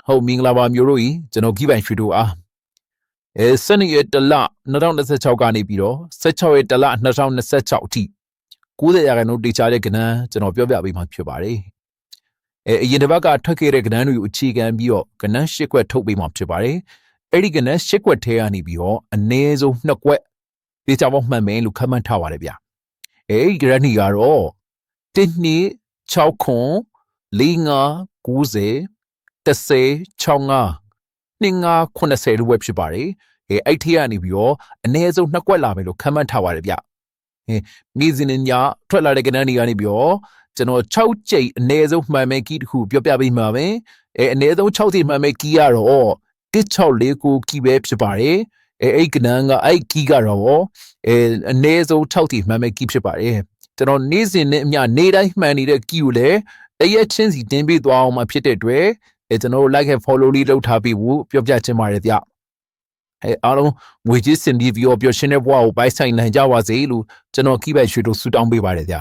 ဟုတ်မင်္ဂလာပါမျိုးတို့ကြီးကျွန်တော်ကြီးပိုင်ရွှေတို့အားစနေရက်တလ2026ကနေပြီးတော့16ရက်တလ2026အထိ90ရာခိုင်နှုန်းတေချာတဲ့ကဏ္ဍကျွန်တော်ပြောပြပေးမှာဖြစ်ပါတယ်အရင်တစ်ပတ်ကထွက်ခဲ့တဲ့ကဏ္ဍတွေကိုအခြေခံပြီးတော့ကဏ္ဍ၈ခွက်ထုတ်ပေးမှာဖြစ်ပါတယ်အဲ့ဒီကဏ္ဍ၈ခွက်ထဲကနေပြီးတော့အနည်းဆုံး2ခွက်တေချာပေါက်မှန်မယ်လို့ခန့်မှန်းထားပါတယ်ဗျအဲ့ဒီကဏ္ဍတွေကတော့1 2 6ခွန်4 5 90 10 65 25 80လို့ပဲဖြစ်ပါတယ်အဲ့ထိကနေပြီးတော့အနည်းဆုံး2ခွက်လာမယ်လို့ခန့်မှန်းထားပါတယ်ဗျနေ့စဉ်ညထွက်လာတဲ့ကဏ္ဍတွေကနေပြီးတော့ကျွန်တော်6ကြိမ်အနည်းဆုံးမှန်မယ်ကီးတစ်ခုပြောပြပေးမှာပဲအနည်းဆုံး6ကြိမ်မှန်မယ်ကီးကတော့1649ကီးပဲဖြစ်ပါတယ်အဲ့ကဏ္ဍကအဲ့ကီးကတော့အနည်းဆုံး6ကြိမ်မှန်မယ်ကီးဖြစ်ပါတယ်ကျွန်တော်နေ့စဉ်နဲ့အမျှနေ့တိုင်းမှန်နေတဲ့ကီးကိုလည်းတရက်ချင်းစီတင်ပေးသွားအောင်မှဖြစ်တဲ့အတွက်ကျွန်တော် like and follow လေးလုပ်ထားပြီးဖို့ပြောပြချင်ပါတယ်ဗျအားလုံးငွေကြေးစင်ပြီးပြီးတော့ပျော်ရွှင်တဲ့ဘဝကိုပိုင်ဆိုင်နိုင်ကြပါစေလို့ကျွန်တော်ကိပိုက်ရွှေတို့ဆုတောင်းပေးပါတယ်ဗျ